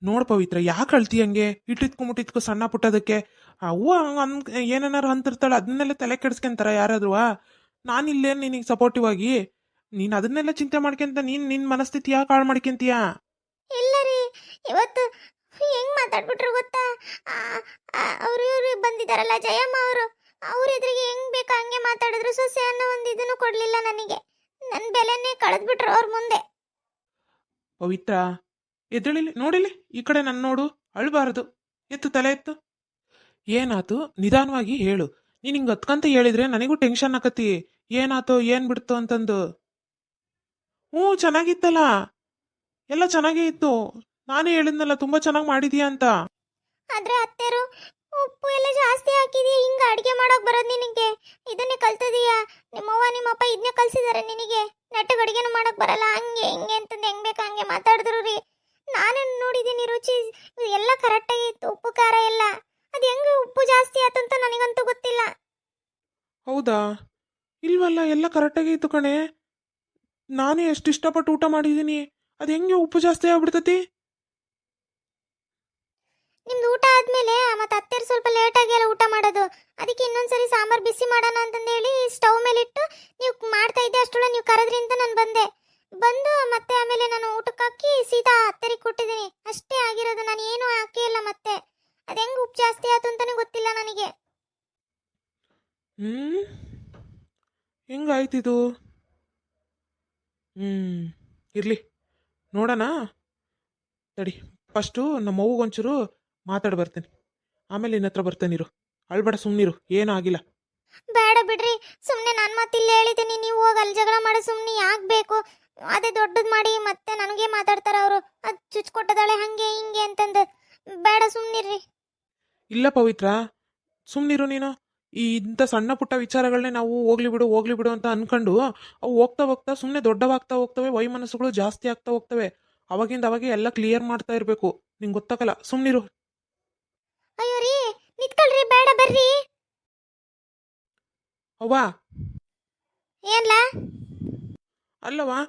ನೋಡ್ ಪವಿತ್ರ ಯಾಕೆ ಅಳ್ತಿ ಹಂಗೆ ಇಟ್ಟಿತ್ಕೊಂಬಿಟ್ಟಿತ್ಕೊ ಸಣ್ಣ ಪುಟ್ಟದಕ್ಕೆ ಅವ್ವ ಏನೇನಾರು ಅಂತಿರ್ತಾಳೆ ಅದನ್ನೆಲ್ಲ ತಲೆ ಕೆಡಿಸ್ಕೊಂತಾರ ಯಾರಾದ್ರೂ ನಾನಿಲ್ಲೇ ನಿನಗೆ ಸಪೋರ್ಟಿವ್ ಆಗಿ ನೀನ್ ಅದನ್ನೆಲ್ಲ ಚಿಂತೆ ಮಾಡ್ಕೊಂತ ನಿನ್ ಮನಸ್ಥಿತಿ ಯಾಕೆ ಹಾಳು ಮಾಡ್ಕೊಂತೀಯ? ಇಲ್ಲ ರೀ, ಇವತ್ತು ಹೆಂಗ್ ಮಾತಾಡ್ಬಿಟ್ರು ಗೊತ್ತಾ? ಅವ್ರು ಇವ್ರು ಬಂದಿದಾರಲ್ಲ ಜಯಮ್ಮ ಅವರು, ಅವ್ರ ಎದುರಿಗೆ ಹೆಂಗ್ ಬೇಕಾ ಹಂಗೆ ಮಾತಾಡಿದ್ರು. ಸೊಸೆ ಅನ್ನೋ ಒಂದು ಇದನ್ನು ಕೊಡ್ಲಿಲ್ಲ ನನಗೆ. ನನ್ನ ಬೆಲೆನೇ ಕಳೆದ್ಬಿಟ್ರು ಅವ್ರ ಮುಂದೆ. ಪವಿತ್ರ ಎದ್ದೇಳಿಲಿ, ನೋಡಿಲಿ ಈ ಕಡೆ ನನ್ನ ನೋಡು, ಅಳ್ಬಾರ್ದು. ಎತ್ತು ತಲೆ ಎತ್ತು. ಏನಾತು ನಿಧಾನವಾಗಿ ಹೇಳು. ನೀನ್ ಹಿಂಗ್ ಹತ್ಕಂತ ಹೇಳಿದ್ರೆ ನನಗೂ ಟೆನ್ಷನ್ ಆಕತಿ. ಏನಾತೋ ಏನ್ ಬಿಡ್ತು ಅಂತಂದು. ಹ್ಞೂ ಚೆನ್ನಾಗಿತ್ತಲ್ಲ, ಎಲ್ಲ ಚೆನ್ನಾಗೇ ಇತ್ತು. ನಾನೇ ಹೇಳಿದ್ನಲ್ಲ ತುಂಬಾ ಚೆನ್ನಾಗಿ ಮಾಡಿದೀಯ ಅಂತ. ಆದ್ರೆ ಅತ್ತೆರು ಉಪ್ಪು ಎಲ್ಲ ಜಾಸ್ತಿ ಹಾಕಿದೀಯ. ಹಿಂಗ ಅಡ್ಗೆ ಮಾಡೋಕ್ ಬರೋದ್ ನಿನಗೆ? ಇದನ್ನೇ ಕಲ್ತಿದೀಯ? ನಿಮ್ಮವ್ವ ನಿಮ್ಮಪ್ಪ ಇದನ್ನೇ ಕಲ್ಸಿದಾರೆ ನಿನಗೆ? ನೆಟ್ಟಗೆ ಅಡ್ಗೆನೂ ಮಾಡಕ್ ಬರಲ್ಲ, ಹಂಗೆ ಹಿಂಗೆ ಅಂತಂದು ಹೆಂಗ್ ಬೇಕಾ ಹಂಗೆ ಮಾತಾಡಿದ್ರು ರೀ. ನಾನು ನೋಡಿದ್ದೀನಿ ರುಚಿ ಎಲ್ಲ ಕರೆಕ್ಟಾಗಿ ಇತ್ತು, ಉಪ್ಪು ಖಾರ ಎಲ್ಲ. ಅದು ಹೆಂಗೆ ಉಪ್ಪು ಜಾಸ್ತಿ ಆಯ್ತು ಅಂತ ನನಗಂತೂ ಗೊತ್ತಿಲ್ಲ. ಹೌದಾ? ಇಲ್ವಲ್ಲ, ಎಲ್ಲ ಕರೆಕ್ಟಾಗಿ ಇತ್ತು ಕಣೆ. ನಾನೇ ಎಷ್ಟು ಇಷ್ಟಪಟ್ಟು ಊಟ ಮಾಡಿದ್ದೀನಿ, ಅದು ಹೆಂಗೆ ಉಪ್ಪು ಜಾಸ್ತಿ ಆಗ್ಬಿಡ್ತತಿ? ನಿಮ್ದು ಊಟ ಆದ್ಮೇಲೆ ಮತ್ತೆ ಅತ್ತೆರು ಸ್ವಲ್ಪ ಲೇಟಾಗಿ ಎಲ್ಲ ಊಟ ಮಾಡೋದು. ಅದಕ್ಕೆ ಇನ್ನೊಂದ್ಸರಿ ಸಾಂಬಾರ್ ಬಿಸಿ ಮಾಡೋಣ ಅಂತಂದು ಹೇಳಿ ಸ್ಟವ್ ಮೇಲೆ ಇಟ್ಟು ನೀವು ಮಾಡ್ತಾ ಇದ್ದೆ ಅಷ್ಟೊಳ ನೀವು ಕರೆದ್ರಿ ಅಂತ ನಾನು ಬಂದು ಮತ್ತೆ ಆಮೇಲೆ ನಾನು ಊಟಕ್ಕೆ ಹಾಕಿ ಸೀದಾ ಅತ್ತೆರಿಗೆ ಕೊಟ್ಟಿದ್ದೀನಿ. ಅಷ್ಟೇ ಆಗಿರೋದು, ನಾನು ಏನು ಹಾಕೇ ಇಲ್ಲ. ಮತ್ತೆ ಅದು ಹೆಂಗೆ ಉಪ್ಪು ಜಾಸ್ತಿ ಆಯ್ತು ಅಂತಾನೆ ಗೊತ್ತಿಲ್ಲ ನನಗೆ. ಹೆಂಗಾಯ್ತಿದು? ಇರ್ಲಿ ನೋಡೋಣ ತಡಿ. ಫಸ್ಟು ನಮ್ಮ ಅವ್ವಗೊಂಚೂರು ಮಾತಾಡಿ ಬರ್ತೇನೆ, ಆಮೇಲೆ ನಿನ್ನ ಹತ್ರ ಬರ್ತೇನಿರು. ಅಳ್ಬೇಡ, ಸುಮ್ಮನಿರು, ಏನೂ ಆಗಿಲ್ಲ. ಬೇಡ ಬಿಡ್ರಿ, ಸುಮ್ಮನೆ ನಾನು ಮತ್ತೆ ಇಲ್ಲಿ ಹೇಳಿದ್ದೀನಿ, ನೀವು ಹೋಗಿ ಅಲ್ಲಿ ಜಗಳ ಮಾಡಿ ಸುಮ್ಮನೆ ಯಾಕೆ ಬೇಕು? ಅದೇ ದೊಡ್ಡದು ಮಾಡಿ ಮತ್ತೆ ನನಗೆ ಮಾತಾಡ್ತಾರ ಅವರು. ಅದು ಚುಚ್ಕೊಟ್ಟದಾಳೆ ಹಂಗೆ ಹಿಂಗೆ ಅಂತಂದು. ಬೇಡ ಸುಮ್ಮನಿರ್ರಿ. ಇಲ್ಲ ಪವಿತ್ರ, ಸುಮ್ಮನಿರು ನೀನು. ಈ ಇಂಥ ಸಣ್ಣ ಪುಟ್ಟ ವಿಚಾರಗಳನ್ನೇ ನಾವು ಹೋಗ್ಲಿ ಬಿಡು ಅಂತ ಅನ್ಕೊಂಡು ಅವು ಹೋಗ್ತಾ ಹೋಗ್ತಾ ಸುಮ್ಮನೆ ದೊಡ್ಡವಾಗ್ತಾ ಹೋಗ್ತವೆ, ವೈಮನಸ್ಸುಗಳು ಜಾಸ್ತಿ ಆಗ್ತಾ ಹೋಗ್ತವೆ. ಅವಾಗಿಂದ ಅವಾಗೆ ಎಲ್ಲ ಕ್ಲಿಯರ್ ಮಾಡ್ತಾ ಇರಬೇಕು. ನಿಂಗೆ ಗೊತ್ತಾಗಲ್ಲ, ಸುಮ್ಮನಿರು. ಅಯ್ಯೋ ರೀ, ನಿತ್ಕೊಳ್ರಿ, ಬೇಡ ಬರ್ರಿ. ಅವ್ವಾ ಏನ್ಲ? ಅಲ್ಲವಾ,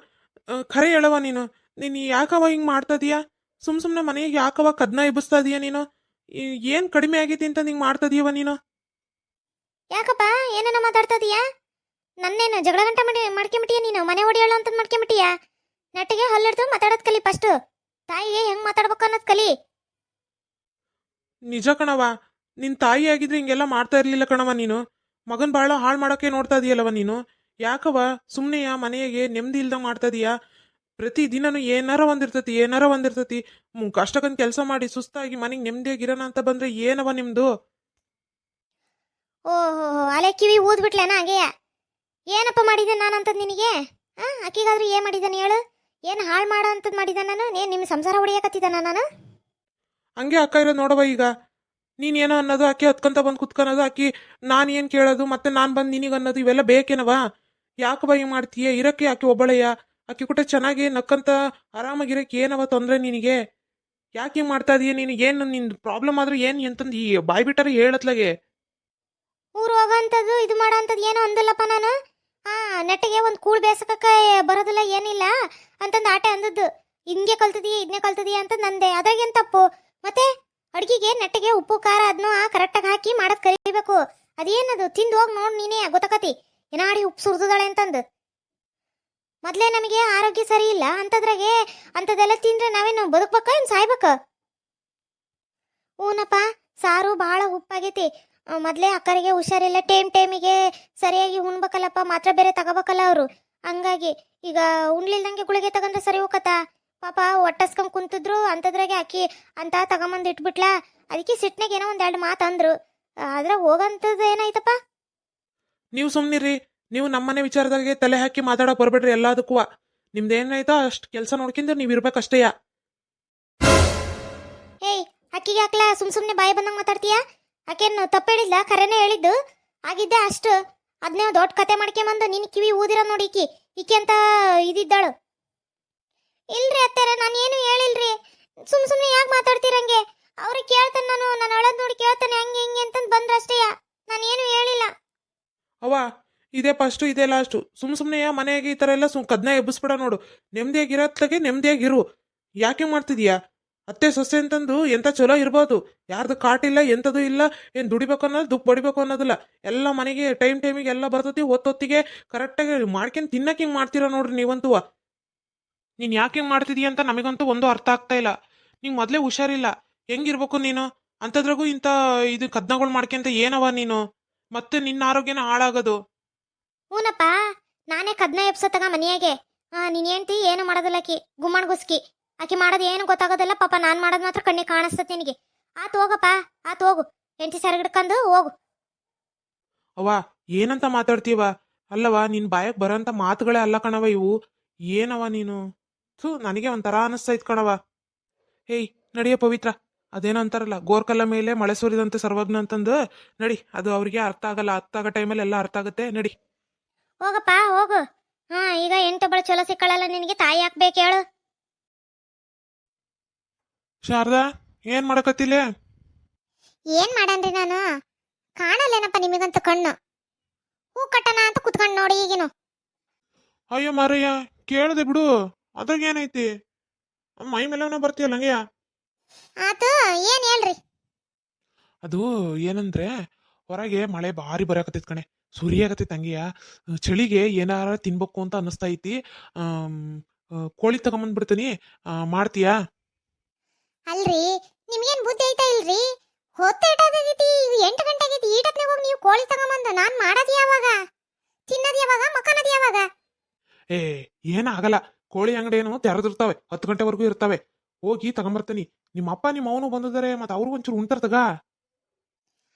ಖರೆ ಹೇಳವ ನೀನು. ನೀನು ಯಾಕವ ಹಿಂಗೆ ಮಾಡ್ತಾ ಇದೀಯಾ? ಸುಮ್ಮನೆ ಮನೆಗೆ ಯಾಕವ ಕದ್ನ ಎಬ್ಬಿಸ್ತಾ ಇದೀಯ ನೀನು? ಏನು ಕಡಿಮೆ ಆಗೈತಿ ಅಂತ ನಿಂಗೆ ಮಾಡ್ತಾ ಇದೀಯವ ನೀನು? ಯಾಕಪ್ಪ ಏನೇನೋ ಮಾತಾಡ್ತಾ ಇದೀಯಾ? ನನ್ನೇನು ಜಗಳ ಗಂಟ ಮಾಡ್ಕೊಂಬಿಟ್ಟಿಯ ನೀನು? ಮನೆ ಹೊಡಿಯೋಳು ಅಂತ ಮಾಡ್ಕೊಂಬಿಟ್ಟಿಯ? ನೆಟ್ಟಿಗೆ ಹಲ್ಲಿಡ್ದು ಮಾತಾಡೋದು ಕಲಿ. ಫಸ್ಟ್ ತಾಯಿಗೆ ಹೆಂಗ್ ಮಾತಾಡ್ಬೇಕು ಅನ್ನೋದು ಕಲಿ. ನಿಜ ಕಣವ, ನಿನ್ನ ತಾಯಿ ಆಗಿದ್ರೆ ಹಿಂಗೆಲ್ಲ ಮಾಡ್ತಾ ಇರ್ಲಿಲ್ಲ ಕಣವ ನೀನು. ಮಗನ್ ಭಾಳ ಹಾಳು ಮಾಡೋಕ್ಕೆ ನೋಡ್ತಾ ಇದೀಯಲ್ಲವ ನೀನು. ಯಾಕವ ಸುಮ್ಮನೆಯ ಮನೆಗೆ ನೆಮ್ಮದಿ ಇಲ್ದಂಗೆ ಮಾಡ್ತಾ ಇದೀಯಾ? ಪ್ರತಿ ದಿನನೂ ಏನಾರ ಒಂದಿರ್ತತಿ. ಕಷ್ಟಕ್ಕಂತ ಕೆಲಸ ಮಾಡಿ ಸುಸ್ತಾಗಿ ಮನೆಗೆ ನೆಮ್ಮದಿಯಾಗಿರೋಣ ಅಂತ ಬಂದ್ರೆ ಏನವ ನಿಮ್ದು? ಓಹೋ, ಅಲೆ ಕಿವಿ ಊದ್ಬಿಟ್ಲೇನ ಹಾಗೆಯ? ಏನಪ್ಪ ಮಾಡಿದ್ದೆ ನಾನಂತದ್ ನಿನಗೆ? ಅಕ್ಕಿಗಾದ್ರೂ ಏನ್ ಮಾಡಿದ್ದಾನೆ ಹೇಳು? ಏನು ಹಾಳು ಮಾಡೋ ಅಂತದ್ ಮಾಡಿದ ನಾನು? ನಿಮ್ಮ ಸಂಸಾರ ಹೊಡಿಯಕತ್ತಿದ್ದಾನ ನಾನು? ಹಂಗೆ ಅಕ್ಕ ಇರೋದು ನೋಡವ. ಈಗ ನೀನೇನೋ ಅನ್ನೋದು, ಆಕೆ ಹೊತ್ಕೊಂತ ಬಂದು ಕುತ್ಕೊಳೋದು, ಆಕಿ ನಾನು ಏನು ಕೇಳೋದು, ಮತ್ತೆ ನಾನು ಬಂದು ನಿನಗೆ ಅನ್ನೋದು, ಇವೆಲ್ಲ ಬೇಕೇನವ? ಯಾಕವ ಹಿಂಗೆ ಮಾಡ್ತೀಯ? ಇರಕ್ಕೆ ಆಕೆ ಒಬ್ಬಳೆಯ? ಆಕೆ ಕೂಡ ಚೆನ್ನಾಗಿ ನಕ್ಕಂತ ಆರಾಮಾಗಿರಕ್ಕೆ ಏನವ ತೊಂದರೆ ನಿನಗೆ? ಯಾಕೆ ಹಿಂಗೆ ಮಾಡ್ತಾ ಇದೀಯ ನೀನು? ಏನು ನಿನ್ನ ಪ್ರಾಬ್ಲಮ್ ಆದ್ರೂ ಏನು ಎಂತಂದು ಈ ಬಾಯ್ ಬಿಟ್ಟಾರೆ ಹೇಳತ್ಲಾಗೆ. ಊರು ಹೋಗೋಂಥದ್ದು ಇದು ಮಾಡೋ ಅಂಥದ್ದು ಏನೋ ಅಂದಲ್ಲಪ್ಪ ನಾನು. ನೆಟ್ಟಿಗೆ ಒಂದು ಕೂಳು ಬೇಸಕಕ್ಕೆ ಬರೋದಿಲ್ಲ ಏನಿಲ್ಲ ಅಂತಂದು ಆಟೆ ಅಂದದ್ದು. ಹಿಂಗೆ ಕಲ್ತಿದೀಯ ಇದನ್ನೇ ಕಲ್ತಿದೀಯ ಅಂತ ನಂದೆ. ಅದ್ರಾಗೇನು ತಪ್ಪು? ಮತ್ತೆ ಅಡುಗೆಗೆ ನೆಟ್ಟಿಗೆ ಉಪ್ಪು ಖಾರ ಅದನ್ನು ಕರೆಕ್ಟಾಗಿ ಹಾಕಿ ಮಾಡೋದು ಕಲಿಬೇಕು. ಅದೇನದು ತಿಂದು ಹೋಗಿ ನೋಡಿ ನೀನೇ ಗೊತ್ತಕತಿ ಏನಾಡಿ ಉಪ್ಪು ಸುರಿದಾಳೆ ಅಂತಂದು. ಮೊದಲೇ ನಮಗೆ ಆರೋಗ್ಯ ಸರಿ ಇಲ್ಲ ಅಂತದ್ರಾಗೆ ಅಂಥದ್ದೆಲ್ಲ ತಿಂದ್ರೆ ನಾವೇನು ಬದುಕ್ಬೇಕ ಏನು ಸಾಯ್ಬೇಕ? ಹೂನಪ್ಪ, ಸಾರು ಭಾಳ ಉಪ್ಪಾಗೈತಿ. ಮೊದಲೇ ಅಕ್ಕರಿಗೆ ಹುಷಾರಿಲ್ಲ, ಟೈಮಿಗೆ ಸರಿಯಾಗಿ ಉಣ್ಬೇಕಲ್ಲಪ್ಪ, ಮಾತ್ರ ಬೇರೆ ತಗೋಬೇಕಲ್ಲ ಅವರು. ಹಂಗಾಗಿ ಈಗ ಉಣ್ಲಿಲ್ದಂಗೆ ಗುಳಿಗೆ ತಗೊಂಡ್ರೆ ಸರಿ ಹೋಗತ್ತ? ಪಾಪ ಒಟ್ಟಸ್ಕೊಂಡ್ ಕುಂತಿದ್ರು ಅಂತದ್ರಾಗೆ ಅಕ್ಕಿ ಅಂತ ತಗೊಂಬಂದು ಇಟ್ಬಿಟ್ಲಾ. ಅದಕ್ಕೆ ಸಿಟ್ನಾಗ ಏನೋ ಒಂದೆರಡು ಮಾತು ಅಂದ್ರು. ಅದ್ರಾಗ ಹೋಗಂಥದ್ದು ಏನಾಯ್ತಪ್ಪ? ನೀವು ಸುಮ್ಮನಿರಿ. ನೀವು ನಮ್ಮನೆ ವಿಚಾರದಾಗೆ ತಲೆ ಹಾಕಿ ಮಾತಾಡೋಕೆ ಬರ್ಬೇಡ್ರಿ ಎಲ್ಲದಕ್ಕೂ. ನಿಮ್ದೇನಾಯ್ತೋ ಅಷ್ಟು ಕೆಲಸ ನೋಡ್ಕೊಂಡು ನೀವು ಇರ್ಬೇಕಷ್ಟೇಯ. ಏಯ್, ಅಕ್ಕಿಗೆ ಹಾಕ್ಲಾ ಸುಮ್ಮನೆ ಬಾಯಿ ಬಂದಂಗೆ ಮಾತಾಡ್ತೀಯಾ? ಆಕೇನು ತಪ್ಪು ಹೇಳಿದ್ಲ, ಖರೇನೆ ಹೇಳಿದ್ದು. ಆಗಿದ್ದೆ ಅಷ್ಟು. ಅದನ್ನೇ ದೊಡ್ಡ ಕತೆ ಮಾಡ್ಕೊಂಬಂದು ನಿನ್ನ ಕಿವಿ ಊದಿರ ನೋಡಿ ಈಕೆ ಅಂತ ಇದಿದ್ದಾಳು. ಇಲ್ರಿ ಅತ್ತೆರ, ನಾನು ಏನು ಹೇಳಿಲ್ರಿ. ಸುಮ್ಮನೆ ಯಾಕೆ ಮಾತಾಡ್ತೀರಂಗೆ? ಅವ್ರಿಗೆ ಕೇಳ್ತಾನೆ, ನಾನು ಅಳದ್ ನೋಡಿ ಕೇಳ್ತಾನೆ ಹಂಗೆ ಹಿಂಗೆ ಅಂತಂದು ಬಂದ್ರಷ್ಟೇಯ. ನಾನು ಏನು ಹೇಳಿಲ್ಲ. ಅವ್ವ, ಇದೇ ಫಸ್ಟು ಇದೇ ಲಾಸ್ಟು. ಸುಮ್ಮನೆ ಮನೆಗೆ ಈ ಥರ ಎಲ್ಲ ಕದ್ನ ಎಬ್ಬಿಸ್ಬೇಡ ನೋಡು. ನೆಮ್ಮದಿಯಾಗಿರತ್ಲಾಗೆ ನೆಮ್ಮದಿಯಾಗಿರು. ಯಾಕೆ ಮಾಡ್ತಿದೀಯಾ? ಅತ್ತೆ ಸೊಸೆ ಅಂತಂದು ಎಂತ ಚಲೋ ಇರ್ಬೋದು, ಯಾರ್ದು ಕಾಟಿಲ್ಲ ಎಂಥದ್ದು ಇಲ್ಲ, ಏನು ದುಡಿಬೇಕು ಅನ್ನೋದು ದುಡ್ಡು ಬಡಿಬೇಕು ಅನ್ನೋದಿಲ್ಲ, ಎಲ್ಲ ಮನೆಗೆ ಟೈಮಿಗೆ ಎಲ್ಲ ಬರ್ತತಿ, ಹೊತ್ತೊತ್ತಿಗೆ ಕರೆಕ್ಟಾಗಿ ಮಾಡ್ಕೊಂಡು ತಿನ್ನಕ್ಕೆ ಹಿಂಗೆ ಮಾಡ್ತೀರಾ ನೋಡ್ರಿ ನೀವಂತೂ. ನೀನು ಯಾಕೆ ಹಿಂಗೆ ಮಾಡ್ತಿದೀಯ ಅಂತ ನಮಗಂತೂ ಒಂದು ಅರ್ಥ ಆಗ್ತಾ ಇಲ್ಲ. ನಿಂಗೆ ಮೊದಲೇ ಹುಷಾರಿಲ್ಲ, ಹೆಂಗಿರ್ಬೇಕು ನೀನು? ಅಂಥದ್ರಾಗೂ ಇಂಥ ಇದು ಕದ್ನಗಳು ಮಾಡ್ಕೊಂತ ಏನವ ನೀನು? ಮತ್ತೆ ನಿನ್ನ ಆರೋಗ್ಯನ ಹಾಳಾಗೋದು. ಹೂನಪ್ಪ, ನಾನೇ ಕದ್ನ ಎಬ್ಸತ್ತಗ ಮನೆಯಾಗೆ. ನೀನ್ ಹೇಳ್ತಿ ಏನು ಮಾಡೋದಿಲ್ಲ ಆಕಿ ಗುಮ್ಮಣ್ ಗುಸ್ಕಿ. ಆಕಿ ಮಾಡೋದು ಏನು ಗೊತ್ತಾಗೋದಿಲ್ಲ ಪಾಪ, ನಾನ್ ಮಾಡೋದು ಮಾತ್ರ ಕಣ್ಣಿಗೆ ಕಾಣಿಸ್ತತಿ ನಿನಗೆ. ಆತ್ ಹೋಗಪ್ಪ, ಆತ್ ಹೋಗು, ಹೆಂಡತಿ ಸೆರಗಿಡ್ಕೊಂಡು ಹೋಗು. ಅವ್ವ ಏನಂತ ಮಾತಾಡ್ತೀವ? ಅಲ್ಲವ ನಿನ್ ಬಾಯಕ್ ಬರೋಂಥ ಮಾತುಗಳೇ ಅಲ್ಲ ಕಣವ ಇವು. ಏನವ ನೀನು? ನನಗೆ ಒಂಥರ ಅನಿಸ್ತೈತ್ ಕಣವ. ಹೇಯ್ ನಡಿಯ ಪವಿತ್ರ, ಅದೇನೋ ಅಂತಾರಲ್ಲ, ಗೋರ್ಕಲ್ಲ ಮೇಲೆ ಮಳೆ ಸುರಿದಂತೆ ಸರ್ವಜ್ಞ ಅಂತಂದು. ನಡಿ, ಅದು ಅವ್ರಿಗೆ ಅರ್ಥ ಆಗಲ್ಲ, ಅರ್ಥ ಆಗೋ ಟೈಮಲ್ಲಿ ಎಲ್ಲ ಅರ್ಥ ಆಗುತ್ತೆ. ನಡಿ ಹೋಗಪ್ಪ ಹೋಗು. ಈಗ ಹೆಣ್ತೊಬ್ಬಳು ಚಲೋ ಸಿಕ್ಕಳಲ್ಲ ನಿನಗೆ, ತಾಯಿ ಹಾಕ್ಬೇಕು ಹೇಳು. ಶಾರದಾ, ಏನ್ ಮಾಡಕತ್ತಿಲ್ಲ? ಏನ್ ಮಾಡನ್ರಿ ನಾನು? ಕಾಣಲ್ಲೇನಪ್ಪ ನಿಮಗಂತ ಕಣ್ಣು? ಹೂ ಕಟ್ಟಣ ಅಂತ ಕುತ್ಕೊಂಡು ನೋಡಿ ಈಗಿನು. ಅಯ್ಯೋ ಮಾರಯ್ಯ, ಕೇಳದೆ ಬಿಡು, ಅದ್ರಾಗ ಏನೈತಿ? ಮೈ ಮೇಲೆವನ ಬರ್ತೀಯಲ್ಲ ಹಂಗೆಯ. ಆತು, ಏನ್ ಹೇಳ್ರಿ? ಅದು ಏನಂದ್ರೆ, ಹೊರಗೆ ಮಳೆ ಭಾರಿ ಬರಾಕತ್ತೈತ್ ಕಣೆ, ಸುರಿಯಾಕತ್ತೈತ್ ಹಂಗೆಯ. ಚಳಿಗೆ ಏನಾರ ತಿನ್ಬೇಕು ಅಂತ ಅನ್ನಿಸ್ತಾ ಐತಿ. ಕೋಳಿ ತಗೊಂಬಂದ್ಬಿಡ್ತೀನಿ, ಮಾಡ್ತೀಯಾ? ಅಲ್ರಿ, ನಿಮ್ಗೇನ್ ಬುದ್ಧಿ ಐತಾ ಇಲ್ರಿ? ಹೊತ್ತು ಇಟ್ಟಾಗೈತಿ, 8 ಗಂಟೆ ಆಗೈತಿ. ಈ ಟಪ್ನಾಗ ಹೋಗಿ ನೀವು ಕೋಳಿ ತಗೊಂಬಂದು ನಾನ್ ಮಾಡೋದು ಯಾವಾಗ? ತಿನ್ನೋದು ಯಾವಾಗ? ಮಕ್ಕನದು ಯಾವಾಗ? ಏ ಏನಾಗಲ್ಲ, ಕೋಳಿ ಅಂಗಡಿ ಏನು ತೆರೆದಿರ್ತಾವೆ, 10 ಗಂಟೆವರೆಗೂ ಇರ್ತಾವೆ. ಹೋಗಿ ತಗೊಂಬರ್ತೀನಿ. ನಿಮ್ಮ ಅಪ್ಪ ನಿಮ್ಮ ಅವನು ಬಂದಿದ್ದಾರೆ, ಮತ್ತೆ ಅವ್ರಿಗೂ ಒಂಚೂರು ಉಣ್ತಾರ ತಗ.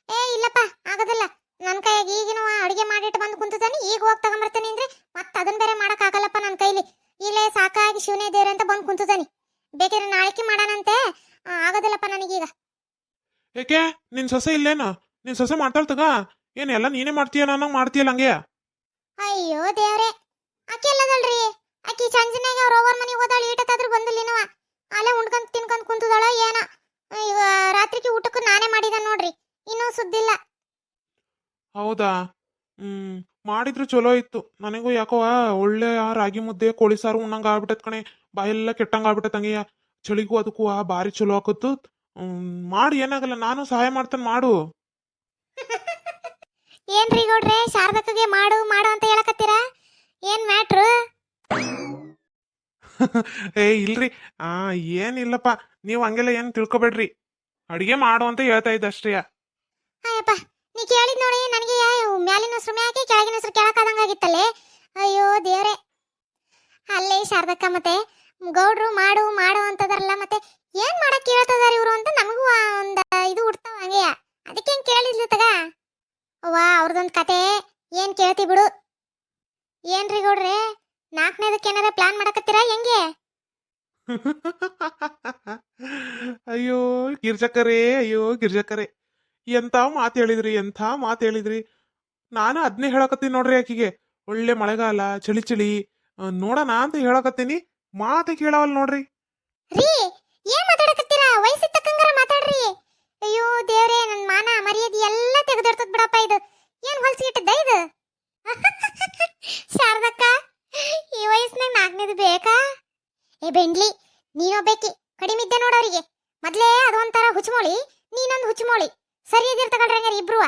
ಏ ಇಲ್ಲಪ್ಪ, ಆಗೋದಿಲ್ಲ. ನನ್ನ ಕೈಯಾಗ ಈಗಿನ ಅಡಿಗೆ ಮಾಡಿಟ್ಟು ಬಂದು ಕುಂತಿದ್ದಾನೆ, ಈಗ ಹೋಗಿ ತಗೊಂಬರ್ತೀನಿ ಅಂದ್ರೆ ಮತ್ತೆ ಅದನ್ನ ಬೇರೆ ಮಾಡಕ್ ಆಗಲ್ಲಪ್ಪ ನನ್ನ ಕೈಲಿ. ಇಲ್ಲೇ ಸಾಕಾಗಿ ಶಿವನೇ ದೇವ್ರ ಅಂತ ಬಂದು ಕುಂತಿದ್ದಾನೆ. ಬೇಕಿದ್ರೆ ನಾಳೆಗೆ ಮಾಡೋಣಂತೆ. ಆಗೋದಿಲ್ಲಪ್ಪ ನನಗೀಗ. ಏಕೆ ನಿನ್ ಸೊಸೆ ಇಲ್ಲೇನು? ನಿನ್ ಸೊಸೆ ಮಾಡ್ತಾಳ ತಗ. ಏನ್ ಎಲ್ಲ ನೀನೇ ಮಾಡ್ತೀಯ, ನನಗೆ ಮಾಡ್ತೀಯಲ್ಲ ಹಂಗೆ? ಅಯ್ಯೋ ದೇವ್ರೆ, ಅಕ್ಕಿ ಎಲ್ಲದಲ್ರಿ? ಅಕ್ಕಿ ಸಂಜೆನಾಗ ಅವ್ರ ಅವ್ರ ಮನೆಗೆ ಹೋದಾಳ, ಈಟತ್ತಾದ್ರೂ ಬಂದಿಲ್ಲಿನವ. ಅಲ್ಲೇ ಉಣ್ಕೊಂಡ್ ತಿನ್ಕೊಂಡ್ ಕುಂತದಾಳ ಏನ. ಈಗ ರಾತ್ರಿಗೆ ಊಟಕ್ಕೂ ನಾನೇ ಮಾಡಿದ ನೋಡ್ರಿ, ಇನ್ನೂ ಸುದ್ದಿಲ್ಲ. ಹೌದಾ? ಮಾಡಿದ್ರು ಚಲೋ ಇತ್ತು. ನನಗೂ ಯಾಕೋ ಒಳ್ಳೆ ರಾಗಿ ಮುದ್ದೆ ಕೋಳಿ ಸಾರು ಉಣ್ಣಂಗ ಆಗ್ಬಿಟ್ಟತ್ ಕಣೆ. ಬಾಯೆಲ್ಲ ಕೆಟ್ಟಂಗ ಆಗ್ಬಿಟ್ಟತ್ ಹಂಗೆಯ. ಚಳಿಗೂ ಅದಕ್ಕೂ ಭಾರಿ ಚಲೋ ಆಕತ್ತು. ಮಾಡಿ, ಏನಾಗಲ್ಲ, ನಾನು ಸಹಾಯ ಮಾಡ್ತೇನೆ, ಮಾಡು. ಏನ್ರಿ ಗೌಡ್ರೆ, ಶಾರದಕ್ಕಗೆ ಮಾಡು ಮಾಡು ಅಂತ ಹೇಳಕತ್ತೀರಾ? ಏನ್ ಮ್ಯಾಟ್ರು? ಏ ಇಲ್ರಿ, ಏನಿಲ್ಲಪ್ಪ, ನೀವು ಹಂಗೆಲ್ಲ ಏನು ತಿಳ್ಕೊಬೇಡ್ರಿ. ಅಡಿಗೆ ಮಾಡು ಅಂತ ಹೇಳ್ತಾ ಇದ್ದ ಅಷ್ಟೇ. ಅಯ್ಯಪ್ಪ, ನೀ ಕೇಳಿದ್ ನೋಡಿ ನನಗೆ ಮ್ಯಾಲಿನ ಹೆಸರು ಮ್ಯಾಕೆ ಕೆಳಗಿನ ಹೆಸರು ಕೆಳಕಾದಂಗಾಗಿತ್ತಲ್ಲೇ. ಅಯ್ಯೋ ದೇವ್ರೆ. ಅಲ್ಲೇ ಶಾರದಕ್ಕ, ಮತ್ತೆ ಗೌಡ್ರು ಮಾಡು ಮಾಡು ಅಂತದಾರಲ್ಲ, ಮತ್ತೆ ಏನ್ ಮಾಡಕ್ ಕೇಳ್ತದಾರ ಇವ್ರು ಅಂತ ನಮಗೂ ಒಂದ ಇದು ಹುಡ್ತಾವ ಹಂಗೆಯ. ಅದಕ್ಕೆ ಹೆಂಗ್ ಕೇಳಿದ್ಲು ತಗ. ಅವ್ವ ಅವ್ರದೊಂದ್ ಕತೆ ಏನ್ ಕೇಳ್ತಿ ಬಿಡು. ಏನ್ರಿ ಗೌಡ್ರೆ, 4ನೇದಕ್ಕೆ ಏನಾರ ಪ್ಲಾನ್ ಮಾಡಕತ್ತೀರಾ ಹೆಂಗೆ? ಅಯ್ಯೋ ಗಿರ್ಜಕ್ಕರೇ, ಅಯ್ಯೋ ಗಿರ್ಜಕ್ಕರೇ, ಎಂಥ ಮಾತು ಹೇಳಿದ್ರಿ, ಎಂಥ ಮಾತು ಹೇಳಿದ್ರಿ. ನಾನು ಅದನ್ನೇ ಹೇಳಕತ್ತೀನಿ ನೋಡ್ರಿ ಆಕಿಗೆ. ಒಳ್ಳೆ ಮಳೆಗಾಲ, ಚಳಿ ಚಳಿ ನೋಡೋಣ ಅಂತ ಹೇಳಕತ್ತೀನಿ, ಮಾತೆ ಕೇಳವಲ್ ನೋಡ್ರಿ. ರೀ, ಏನ್ ಮಾತಾಡಕತ್ತೀರಾ? ವಯಸ್ಸಿಗೆ ತಕ್ಕಂಗಾರ ಮಾತಾಡ್ರಿ. ಅಯ್ಯೋ ದೇವ್ರೆ, ನನ್ ಮಾನ ಮರ್ಯಾದೆ ಎಲ್ಲ ತೆಗೆದಿರ್ತದ ಬಿಡಪ್ಪ ಇದು. ಏನ್ ಹೊಲ್ಸಿಟ್ಟಿದ್ದ ಇದು? ಶಾರದಕ್ಕ, ಈ ವಯಸ್ಸಿನಾಗ 4ನೇದು ಬೇಕಾ? ಏ ಬೆಂಡ್ಲಿ, ನೀನೊಬ್ಬೇಕಿ ಕಡಿಮೆ ಇದ್ದೆ ನೋಡೋರಿಗೆ. ಮೊದ್ಲೇ ಅದೊಂಥರ ಹುಚ್ಚುಮೋಳಿ, ನೀನೊಂದು ಹುಚ್ಚುಮೋಳಿ. ಸರಿಯಾದಿರ್ ತಗೊಳ್ರಿ ಹಂಗಾರ ಇಬ್ರು.